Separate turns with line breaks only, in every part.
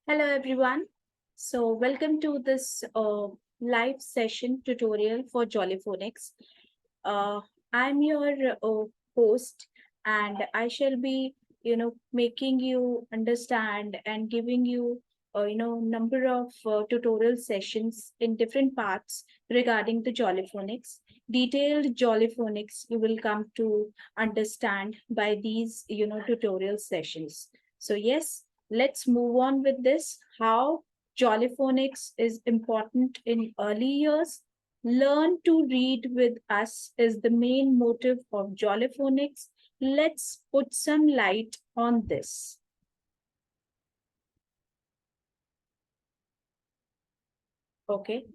Hello everyone. So welcome to this live session tutorial for Jolly Phonics. Uh, I'm your host, and I shall be, making you understand and giving you, number of tutorial sessions in different parts regarding the Jolly Phonics. Detailed Jolly Phonics you will come to understand by these, tutorial sessions. So yes, let's move on with this. How Jollyphonics is important in early years. Learn to read with us is the main motive of Jollyphonics. Let's put some light on this. Okay,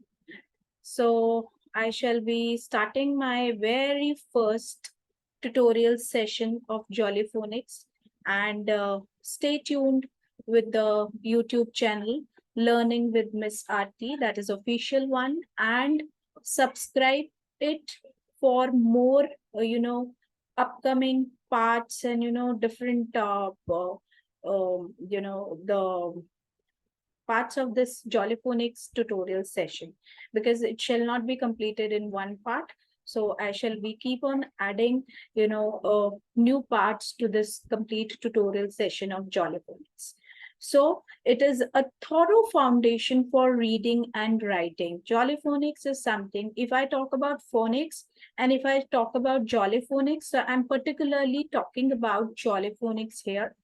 so I shall be starting my very first tutorial session of Jollyphonics, and stay tuned with the YouTube channel Learning with Miss Aarti, that is official one, and subscribe it for more, upcoming parts and different the parts of this Jollyphonics tutorial session, because it shall not be completed in one part. So I shall be keep on adding, new parts to this complete tutorial session of Jollyphonics. So it is a thorough foundation for reading and writing. Jollyphonics is something, if I talk about phonics and if I talk about Jollyphonics, so I'm particularly talking about Jollyphonics here,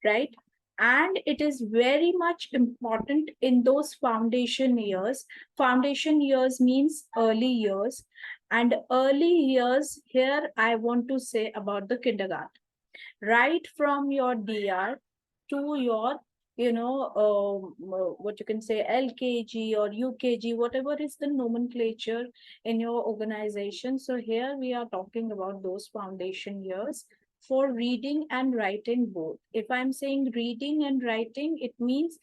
right? And it is very much important in those foundation years. Foundation years means early years, and early years here I want to say about the kindergarten, right from your DR to your what you can say LKG or UKG, whatever is the nomenclature in your organization. So here we are talking about those foundation years for reading and writing both. If I'm saying reading and writing, it means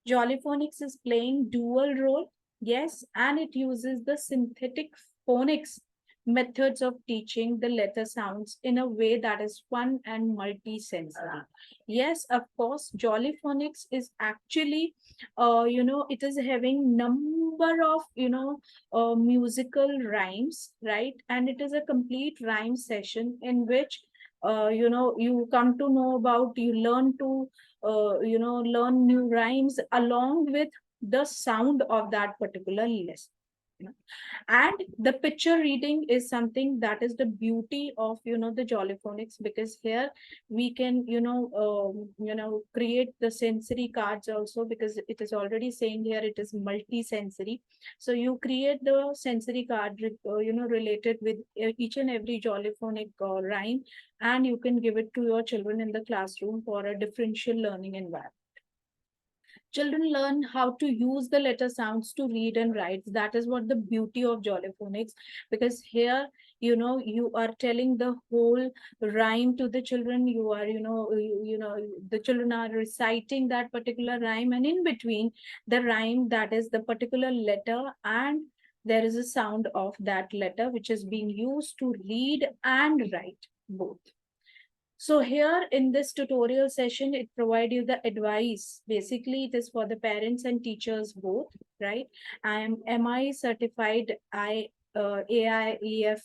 Jollyphonics is playing dual role, yes, and it uses the synthetic phonics methods of teaching the letter sounds in a way that is fun and multi-sensory. Yes, of course, Jollyphonics is actually, it is having number of, musical rhymes, right? And it is a complete rhyme session in which, you come to know about, you learn to learn new rhymes along with the sound of that particular lesson. And the picture reading is something that is the beauty of the Jollyphonics, because here we can create the sensory cards also, because it is already saying here it is multi-sensory. So you create the sensory card related with each and every Jollyphonic rhyme, and you can give it to your children in the classroom for a differential learning environment. Children learn how to use the letter sounds to read and write. That is what the beauty of Jollyphonics, because here you are telling the whole rhyme to the children. You are the children are reciting that particular rhyme, and in between the rhyme, that is the particular letter, and there is a sound of that letter which is being used to read and write both. So here in this tutorial session, it provides you the advice. Basically, it is for the parents and teachers both, right? I am MI certified AIEF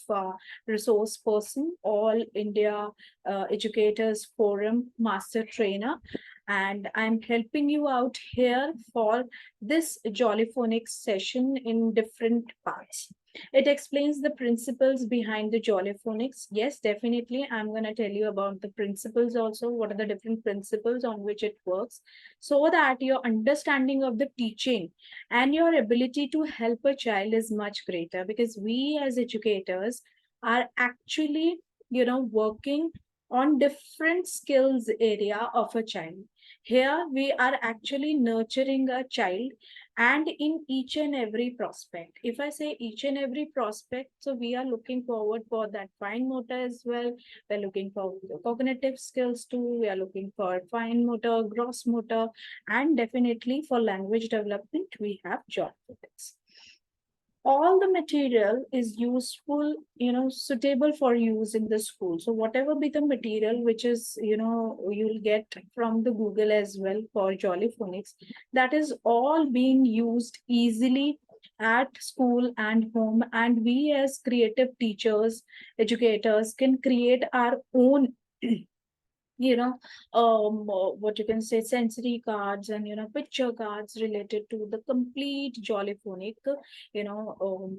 resource person, All India Educators Forum Master Trainer. And I'm helping you out here for this Jollyphonics session in different parts. It explains the principles behind the Jollyphonics. Yes, definitely. I'm going to tell you about the principles also. What are the different principles on which it works, so that your understanding of the teaching and your ability to help a child is much greater, because we as educators are actually, working on different skills area of a child. Here we are actually nurturing a child, and in each and every prospect. If I say each and every prospect, so we are looking forward for that fine motor as well. We're looking for cognitive skills too. We are looking for fine motor, gross motor, and definitely for language development, we have Jollyphonics. all the material is useful, suitable for use in the school. So whatever be the material which is, you'll get from the Google as well for Jolly Phonics, that is all being used easily at school and home. And we as creative teachers, educators can create our own you know what you can say, sensory cards and picture cards related to the complete jollyphonic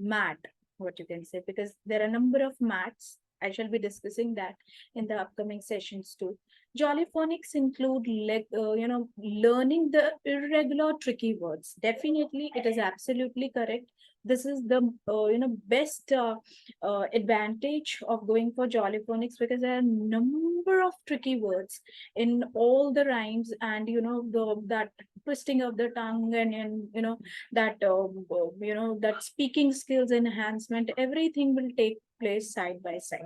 mat, what you can say, because there are a number of mats. I shall be discussing that in the upcoming sessions too. Jollyphonics include learning the irregular tricky words. Definitely it is absolutely correct. This is the best advantage of going for jollyphonics, because there are a number of tricky words in all the rhymes, and that twisting of the tongue, and that that speaking skills enhancement, everything will take place side by side.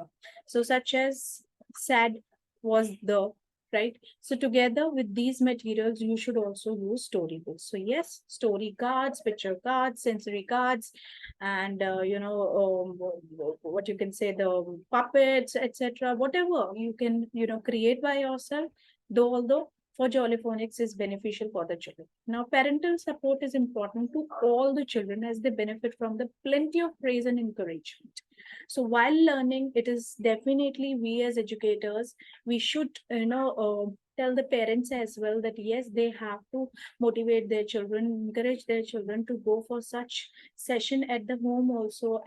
So such as sad was the right. So together with these materials you should also use storybooks. So yes, story cards, picture cards, sensory cards, and what you can say, the puppets, etc., whatever you can create by yourself, though although for jollyphonics is beneficial for the children. Now parental support is important to all the children, as they benefit from the plenty of praise and encouragement. So while learning, it is definitely we as educators, we should tell the parents as well that yes, they have to motivate their children, encourage their children to go for such session at the home also,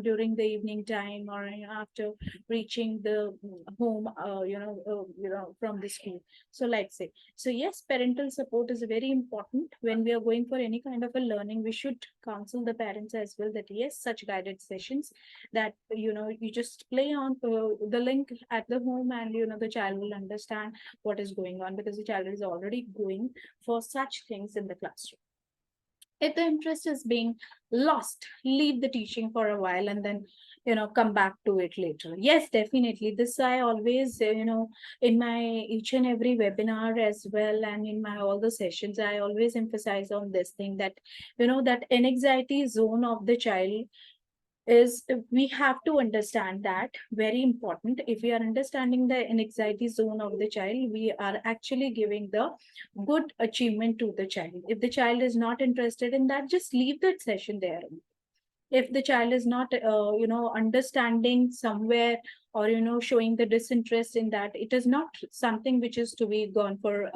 during the evening time, or after reaching the home, from the school. So like say, so yes, parental support is very important. When we are going for any kind of a learning, we should counsel the parents as well that yes, such guided sessions, that you just play on the link at the home, and the child will understand what is going on, because the child is already going for such things in the classroom. If the interest is being lost, leave the teaching for a while and then come back to it later. Yes, definitely, this I always in my each and every webinar as well, and in my all the sessions, I always emphasize on this thing, that that anxiety zone of the child is, we have to understand that, very important. If we are understanding the anxiety zone of the child, we are actually giving the good achievement to the child. If the child is not interested in that, just leave that session there. If the child is not understanding somewhere, or showing the disinterest in that, it is not something which is to be gone for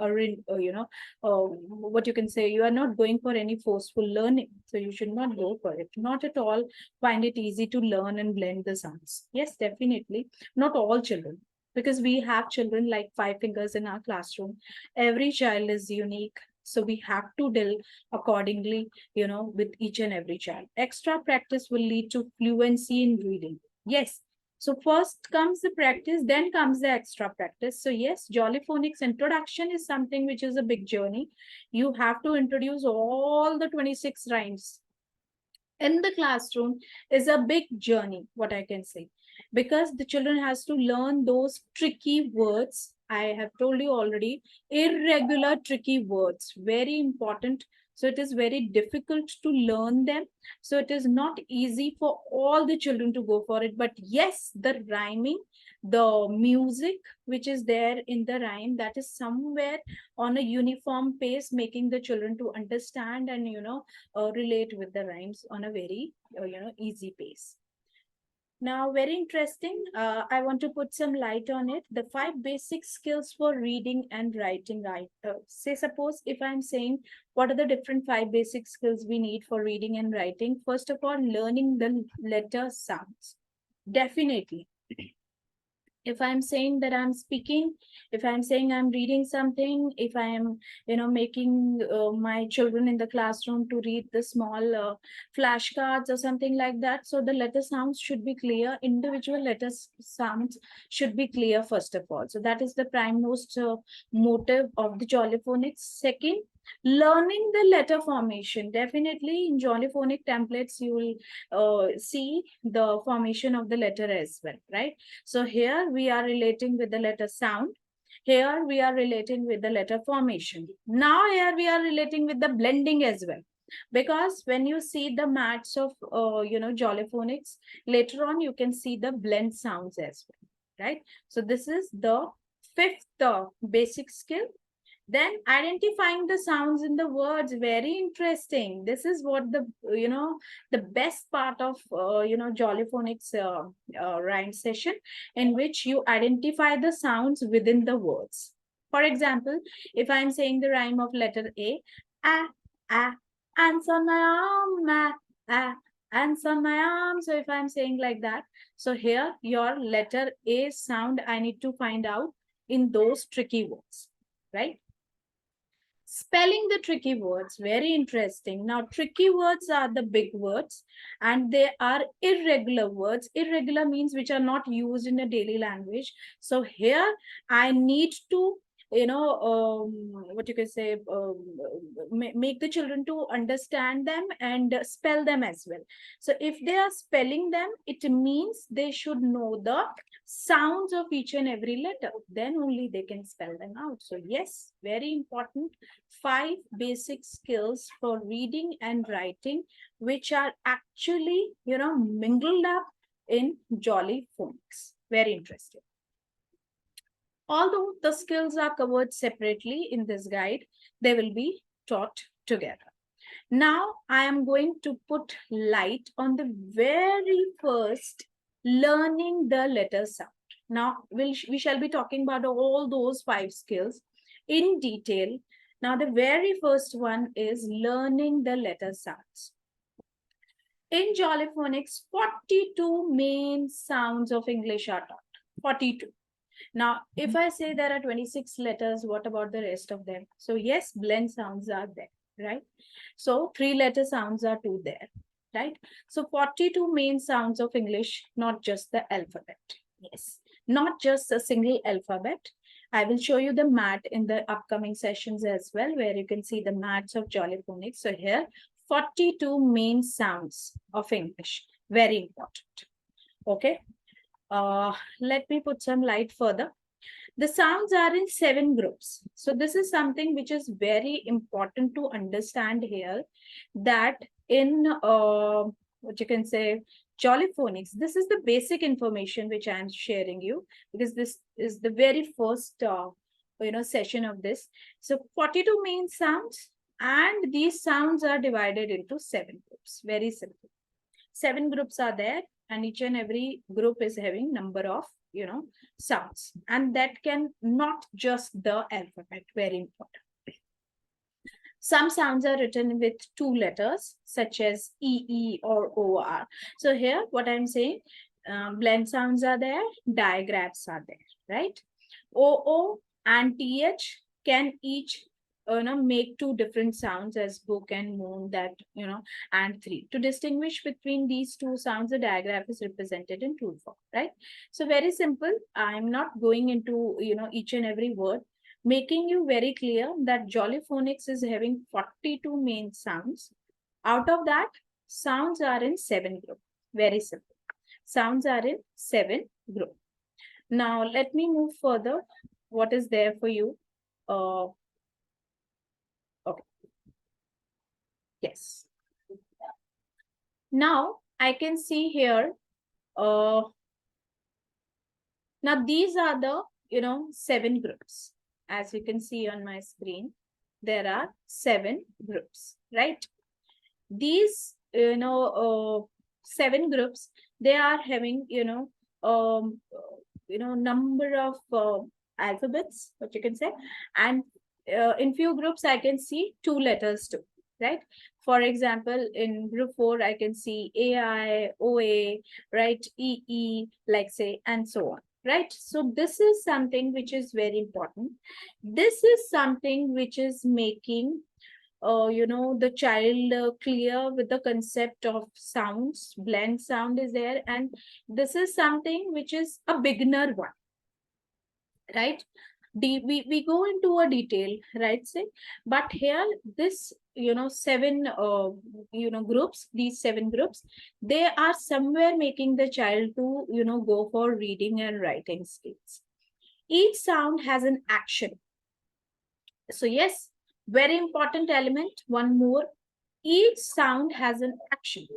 what you can say, you are not going for any forceful learning, so you should not go for it, not at all. Find it easy to learn and blend the sounds. Yes, definitely, not all children, because we have children like five fingers in our classroom. Every child is unique, so we have to deal accordingly, with each and every child. Extra practice will lead to fluency in reading. Yes. So first comes the practice, then comes the extra practice. So yes, Jollyphonics introduction is something which is a big journey. You have to introduce all the 26 rhymes in the classroom, is a big journey, what I can say, because the children has to learn those tricky words. I have told you already, irregular tricky words, very important. So it is very difficult to learn them. So it is not easy for all the children to go for it. But yes, the rhyming, the music which is there in the rhyme, that is somewhere on a uniform pace, making the children to understand and relate with the rhymes on a very easy pace. Now, very interesting. I want to put some light on it. The 5 basic skills for reading and writing. Right. Say, suppose if I'm saying, what are the different 5 basic skills we need for reading and writing? First of all, learning the letter sounds. Definitely, if I'm saying that I'm speaking, if I'm saying I'm reading something, if I am making my children in the classroom to read the small flashcards or something like that, so the letter sounds should be clear, individual letters sounds should be clear first of all. So that is the prime most motive of the jollyphonics. Second, learning the letter formation. Definitely in jollyphonic templates you will see the formation of the letter as well, right? So here we are relating with the letter sound. Here we are relating with the letter formation. Now here we are relating with the blending as well. because when you see the mats of Jolly Phonics, later on you can see the blend sounds as well, right? So this is the fifth basic skill. Then identifying the sounds in the words, very interesting. This is what the best part of Jolly Phonics rhyme session, in which you identify the sounds within the words. For example, if I'm saying the rhyme of letter a, a, ants on my arm, ants on my arm. So if I'm saying like that, so here your letter A sound I need to find out in those tricky words, right? Spelling the tricky words, very interesting. Now, tricky words are the big words, and they are irregular words. Irregular means which are not used in a daily language. So here I need to, what you can say, make the children to understand them and spell them as well. So if they are spelling them, it means they should know the sounds of each and every letter. Then only they can spell them out. So yes, very important. 5 basic skills for reading and writing, which are actually, mingled up in Jolly Phonics. Very interesting. Although the skills are covered separately in this guide, they will be taught together. Now, I am going to put light on the very first learning the letter sound. Now, we shall be talking about all those 5 skills in detail. Now, the very first one is learning the letter sounds. In Jolly Phonics, 42 main sounds of English are taught. 42. Now, if I say there are 26 letters, what about the rest of them? So yes, blend sounds are there, right? So 3-letter sounds are too there, right? So 42 main sounds of English, not just the alphabet. Yes, not just a single alphabet. I will show you the mat in the upcoming sessions as well, where you can see the mats of Jolly Phonics. So here, 42 main sounds of English. Very important. Okay. Let me put some light further. The sounds are in 7 groups. So this is something which is very important to understand here, that in what you can say, Jolly Phonics, this is the basic information which I am sharing you, because this is the very first session of this. So 42 main sounds, and these sounds are divided into 7 groups. Very simple. 7 groups are there, and each and every group is having number of sounds, and that can not just the alphabet. Very important. Some sounds are written with 2 letters, such as EE or OR. So here what I'm saying, blend sounds are there, digraphs are there, right? OO and TH can each make 2 different sounds, as book and moon, that and 3. To distinguish between these 2 sounds, the digraph is represented in tool form, right? So very simple. I'm not going into each and every word, making you very clear that Jolly Phonics is having 42 main sounds. Out of that, sounds are in 7 groups. Very simple. Sounds are in 7 groups. Now let me move further. What is there for you? Okay. Yes. Now I can see here. Now these are the 7 groups. As you can see on my screen, there are 7 groups, right? These 7 groups, they are having number of alphabets, what you can say, and in few groups I can see 2 letters too, right? For example, in group 4 I can see AI, OA, right, EE, like say, and so on, right? So this is something which is very important. This is something which is making the child clear with the concept of sounds. Blend sound is there, and this is something which is a beginner one, right? We go into a detail, right? Say, but here this 7 groups, these 7 groups, they are somewhere making the child to go for reading and writing skills. Each sound has an action. So yes, very important element. One more, each sound has an action.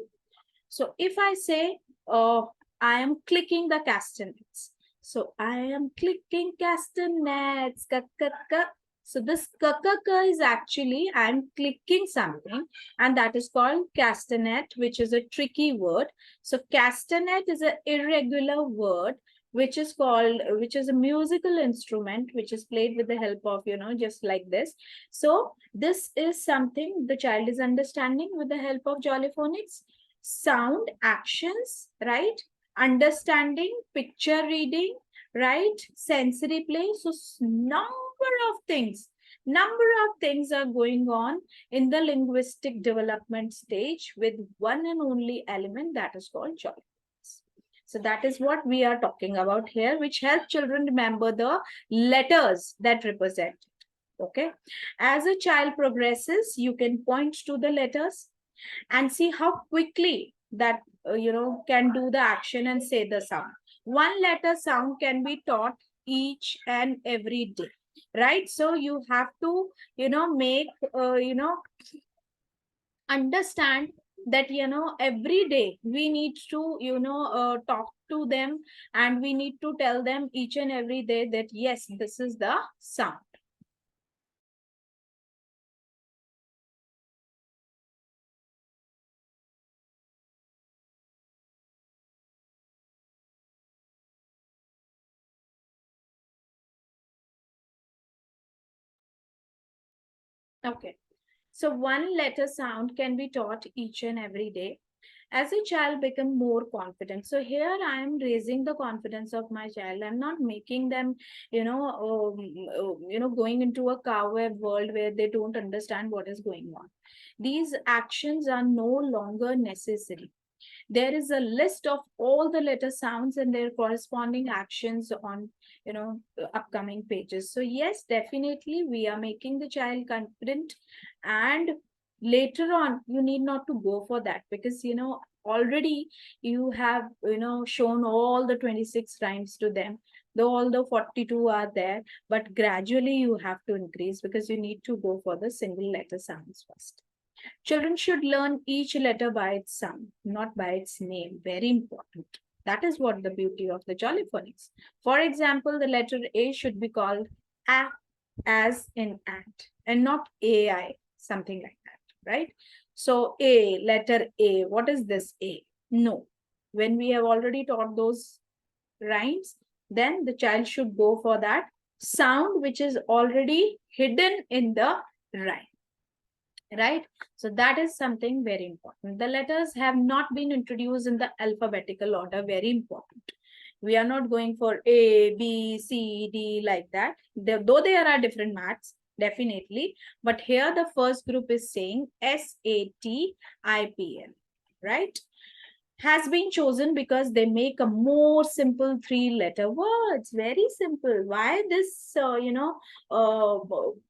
So if I say, I am clicking the castanets. So I am clicking castanets. Ka, ka, ka. So this ka, ka, ka is actually I am clicking something, and that is called castanet, which is a tricky word. So castanet is an irregular word which is called, which is a musical instrument which is played with the help of, just like this. So this is something the child is understanding with the help of Jolly Phonics. Sound, actions, right? Understanding, picture reading, right? Sensory play. So number of things are going on in the linguistic development stage with one and only element, that is called joy. So that is what we are talking about here, which help children remember the letters that represent. Okay. As a child progresses, you can point to the letters and see how quickly that can do the action and say the sound. One letter sound can be taught each and every day, right? So you have to make understand that every day we need to talk to them, and we need to tell them each and every day that yes, this is the sound. Okay. So one letter sound can be taught each and every day. As a child become more confident. So here I am raising the confidence of my child. I'm not making them, going into a coward world where they don't understand what is going on. These actions are no longer necessary. There is a list of all the letter sounds and their corresponding actions on upcoming pages. So yes, definitely we are making the child confident, and later on you need not to go for that, because already you have shown all the 26 rhymes to them, though all the 42 are there, but gradually you have to increase, because you need to go for the single letter sounds first. Children should learn each letter by its sound, not by its name. Very important. That is what the beauty of the Jolly Phonics. For example, the letter A should be called A, as in ant, and not AI, something like that, right? So A, letter A, what is this A? No. When we have already taught those rhymes, then the child should go for that sound which is already hidden in the rhyme, right? So that is something very important. The letters have not been introduced in the alphabetical order. Very important. We are not going for A, B, C, D like that. Though there are different maths, definitely. But here the first group is saying SATIPL, right? Has been chosen because they make a more simple three-letter words. Very simple. Why this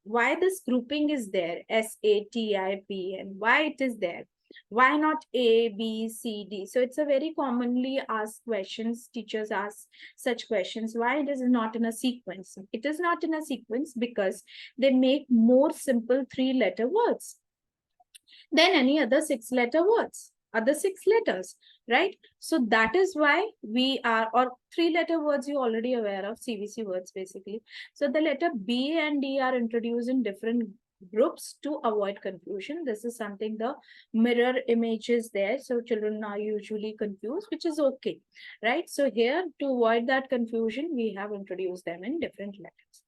why this grouping is there, SATIPN? Why it is there? Why not A, B, C, D? So it's a very commonly asked questions. Teachers ask such questions. Why it is not in a sequence? It is not in a sequence because they make more simple three-letter words than any other six-letter words, other six letters, right? So that is why we are, or three-letter words you already aware of, CVC words basically. So the letter B and D are introduced in different groups to avoid confusion. This is something, the mirror image is there, so children are usually confused, which is okay, right? So here, to avoid that confusion, we have introduced them in different letters,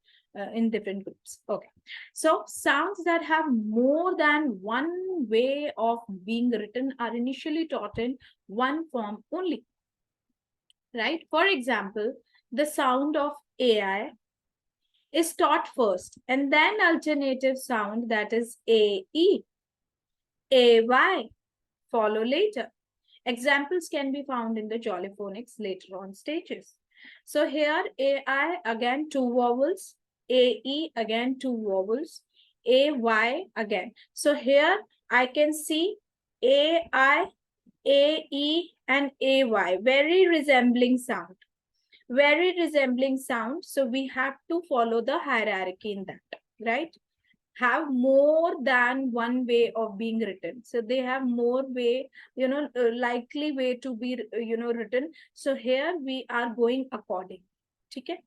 in different groups. Okay. So sounds that have more than one way of being written are initially taught in one form only, right? For example, the sound of AI is taught first, and then alternative sound, that is AE, AY follow later. Examples can be found in the Jolly Phonics later on stages. So here AI, again two vowels, AE again two vowels, AY again. So here I can see AI, AE and AY, very resembling sound. Very resembling sound. So we have to follow the hierarchy in that, right? have more than one way of being written. So they have more way, likely way to be, written. So here we are going according. Okay.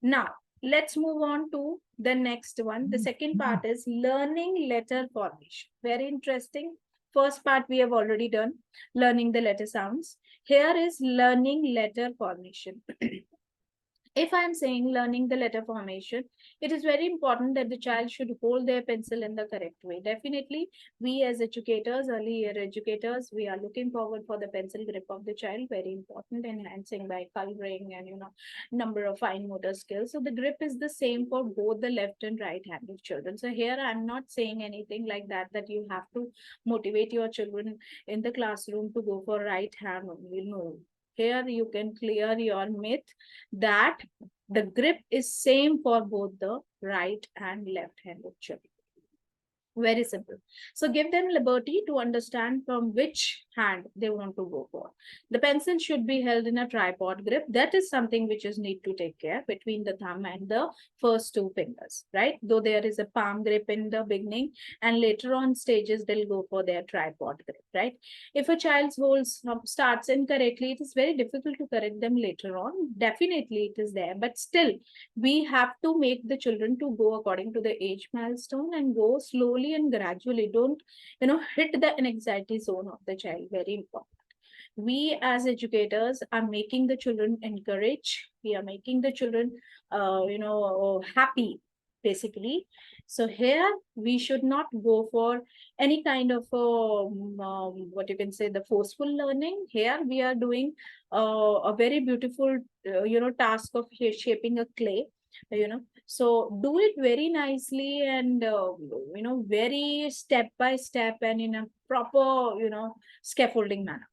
Now, let's move on to the next one. The second part is learning letter formation. Very interesting. First part we have already done, learning the letter sounds. Here is learning letter formation. If I'm saying learning the letter formation, it is very important that the child should hold their pencil in the correct way. Definitely, we as educators, early year educators, we are looking forward for the pencil grip of the child. Very important, enhancing by coloring and number of fine motor skills. So the grip is the same for both the left and right handed children. So here I'm not saying anything like that you have to motivate your children in the classroom to go for right hand only. No, here you can clear your myth that the grip is same for both the right and left handed children. Very simple. So give them liberty to understand from which hand they want to go for. The pencil should be held in a tripod grip. That is something which is need to take care between the thumb and the first two fingers, right? Though there is a palm grip in the beginning and later on stages, they'll go for their tripod grip, right? If a child's holds starts incorrectly, it is very difficult to correct them later on. Definitely it is there, but still we have to make the children to go according to the age milestone and go slowly and gradually. Don't hit the anxiety zone of the child. Very important. We as educators are making the children encourage, we are making the children happy basically. So here we should not go for any kind of what you can say, the forceful learning. Here we are doing a very beautiful task of shaping a clay. So do it very nicely and very step by step and in a proper scaffolding manner.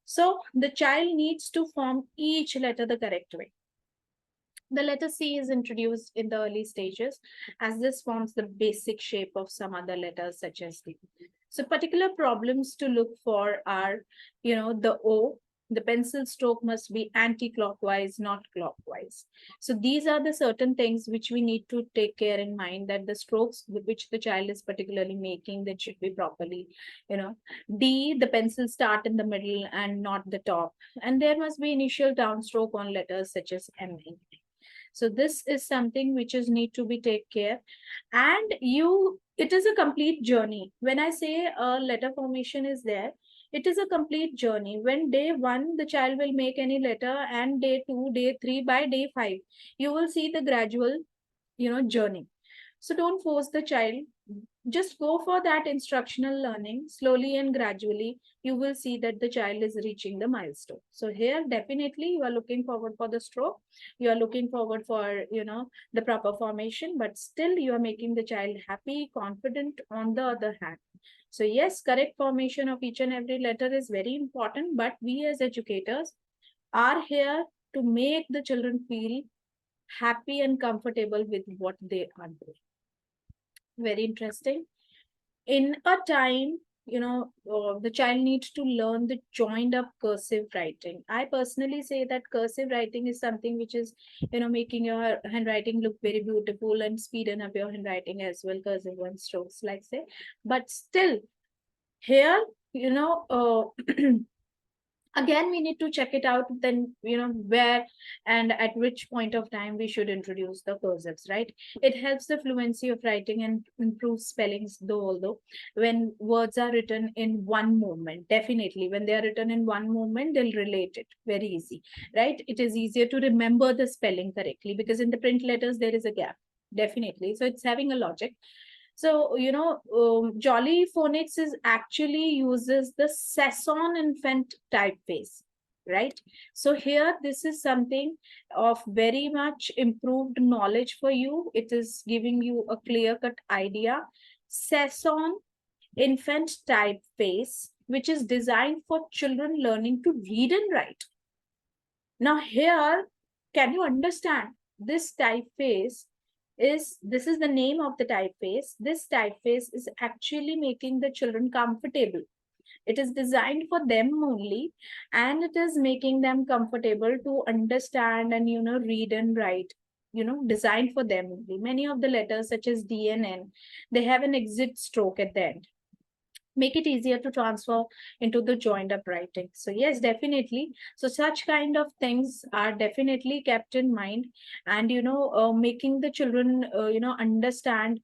So the child needs to form each letter the correct way. The letter C is introduced in the early stages as this forms the basic shape of some other letters such as D. So particular problems to look for are, the O, the pencil stroke must be anti-clockwise, not clockwise. So these are the certain things which we need to take care in mind, that the strokes which the child is particularly making, that should be properly, D, the pencil start in the middle and not the top. And there must be initial downstroke on letters such as M. So this is something which is need to be take care. And it is a complete journey. When I say a letter formation is there, it is a complete journey. When day 1 the child will make any letter, and day 2, day 3, by day 5 you will see the gradual journey. So don't force the child, just go for that instructional learning. Slowly and gradually you will see that the child is reaching the milestone. So here definitely you are looking forward for the stroke, you are looking forward for the proper formation, but still you are making the child happy, confident on the other hand. So yes, correct formation of each and every letter is very important, but we as educators are here to make the children feel happy and comfortable with what they are doing. Very interesting. In a time, the child needs to learn the joined up cursive writing. I personally say that cursive writing is something which is making your handwriting look very beautiful and speeding up your handwriting as well, cursive one strokes like say. But still here again we need to check it out, then where and at which point of time we should introduce the cursives, right? It helps the fluency of writing and improves spellings, although when words are written in one movement, definitely when they are written in one movement they'll relate it very easy, right? It is easier to remember the spelling correctly, because in the print letters there is a gap, definitely. So it's having a logic. So, Jolly Phonics is actually uses the Sasson infant typeface, right? So here, this is something of very much improved knowledge for you. It is giving you a clear-cut idea. Sasson infant typeface, which is designed for children learning to read and write. Now here, can you understand this typeface this is the name of the typeface. This typeface is actually making the children comfortable. It is designed for them only, and it is making them comfortable to understand and read and write designed for them only. Many of the letters such as D and N, they have an exit stroke at the end, make it easier to transfer into the joined up writing. So yes, definitely. So such kind of things are definitely kept in mind, and making the children understand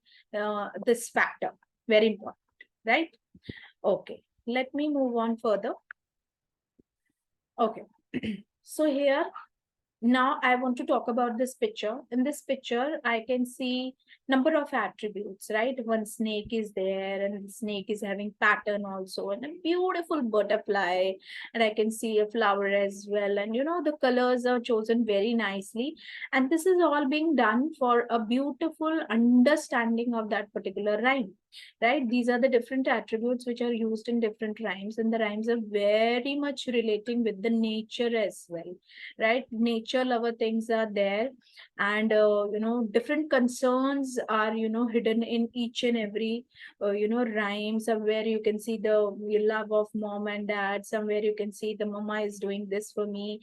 this factor, very important, right? Okay, let me move on further. Okay. So here, now I want to talk about this picture. In this picture, I can see number of attributes, right? One snake is there, and the snake is having pattern also, and a beautiful butterfly, and I can see a flower as well. And the colors are chosen very nicely, and this is all being done for a beautiful understanding of that particular rhyme, right? These are the different attributes which are used in different rhymes, and the rhymes are very much relating with the nature as well, right? Nature lover things are there, and different concerns are hidden in each and every rhyme. Somewhere you can see the love of mom and dad, somewhere you can see the mama is doing this for me,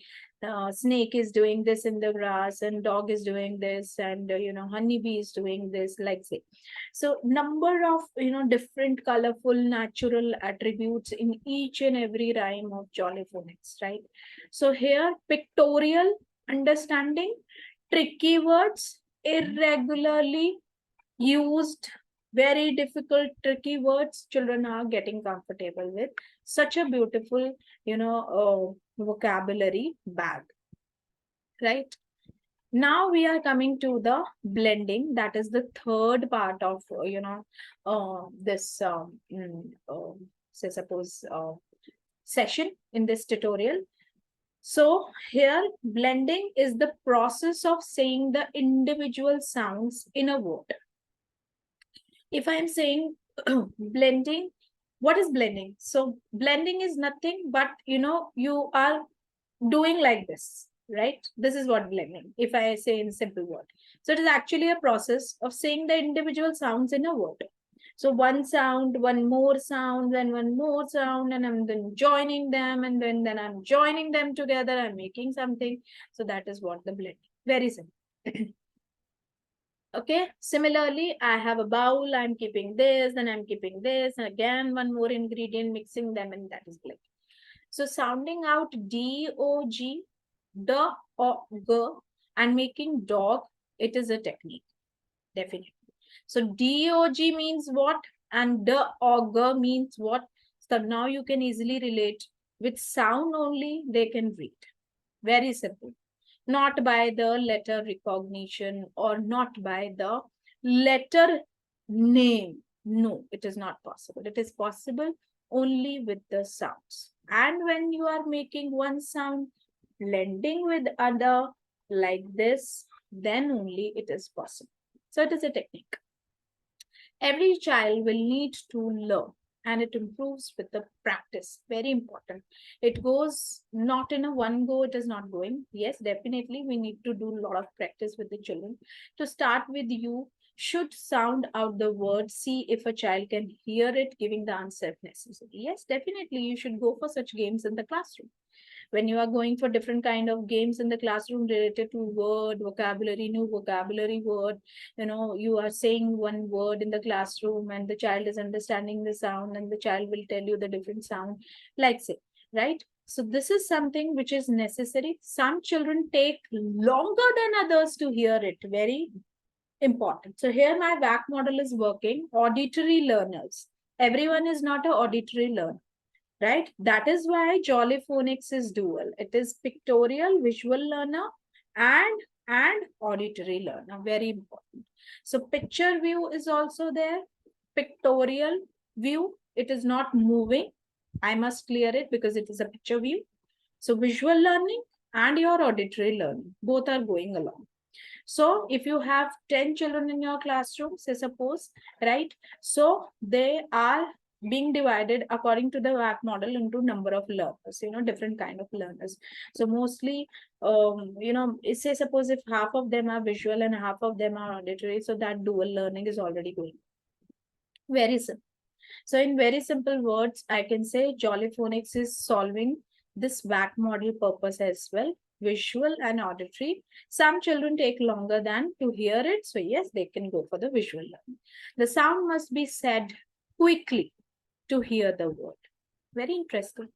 snake is doing this in the grass, and dog is doing this, and honeybee is doing this, like say. So number of different colorful natural attributes in each and every rhyme of Jolly Phonics, right? So here, pictorial understanding, tricky words, irregularly used, very difficult, tricky words, children are getting comfortable with. Such a beautiful, vocabulary bag, right? Now we are coming to the blending. That is the third part of, this, say suppose, session in this tutorial. So here, blending is the process of saying the individual sounds in a word. If I'm saying blending, what is blending? So blending is nothing but, you are doing like this, right? This is what blending, if I say in simple word. So it is actually a process of saying the individual sounds in a word. So one sound, one more sound, and one more sound, and I'm then joining them, and then I'm joining them together, I'm making something. So that is what the blending. Very simple. Okay, similarly, I have a bowl, I'm keeping this, and I'm keeping this, and again one more ingredient, mixing them, and that is blending. So sounding out D-O-G, the or g, and making dog, it is a technique, definitely. So D-O-G means what, and the or g means what. So now you can easily relate with sound only, they can read. Very simple. Not by the letter recognition or not by the letter name. No, it is not possible. It is possible only with the sounds. And when you are making one sound, blending with other like this, then only it is possible. So it is a technique. Every child will need to learn, and it improves with the practice. Very important. It goes not in a one go, it is not going. Yes, definitely we need to do a lot of practice with the children. To start with, you should sound out the word, see if a child can hear it, giving the answer if necessary. Yes, definitely you should go for such games in the classroom. When you are going for different kind of games in the classroom related to word vocabulary, new vocabulary word, you are saying one word in the classroom, and the child is understanding the sound, and the child will tell you the different sound, like say, right? So this is something which is necessary. Some children take longer than others to hear it. Very important. So here my VAC model is working. Auditory learners. Everyone is not an auditory learner, right? That is why Jolly Phonics is dual. It is pictorial, visual learner, and auditory learner. Very important. So picture view is also there. Pictorial view, it is not moving. I must clear it because it is a picture view. So visual learning and your auditory learning, both are going along. So if you have 10 children in your classroom, say suppose, right? So they are being divided according to the WAC model into number of learners, different kind of learners. So mostly, say suppose if half of them are visual and half of them are auditory, so that dual learning is already going. Very simple. So in very simple words, I can say Jolly Phonics is solving this WAC model purpose as well. visual and auditory. Some children take longer than to hear it. So yes, they can go for the visual learning. The sound must be said quickly to hear the word. Very interesting.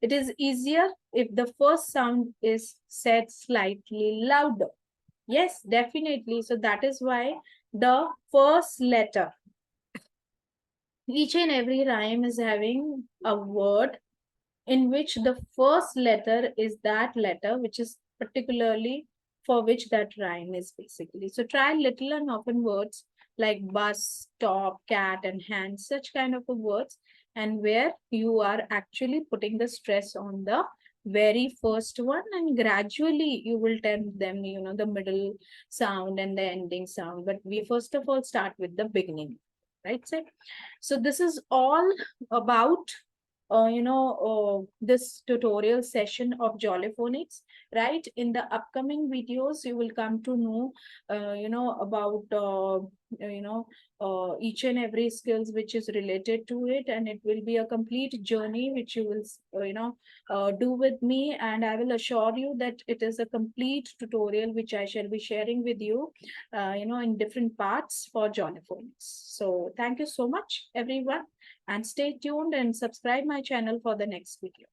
It is easier if the first sound is said slightly louder. Yes, definitely. So that is why the first letter, each and every rhyme is having a word in which the first letter is that letter which is particularly for which that rhyme is basically. So try little and often words like bus, stop, cat, and hand, such kind of a words, and where you are actually putting the stress on the very first one, and gradually you will tell them, the middle sound and the ending sound. But we first of all start with the beginning, right? So this is all about this tutorial session of Jolly Phonics, right? In the upcoming videos, you will come to know, about, each and every skills which is related to it, and it will be a complete journey which you will, do with me, and I will assure you that it is a complete tutorial which I shall be sharing with you, in different parts for Jolly Phonics. So thank you so much, everyone, and stay tuned and subscribe my channel for the next video.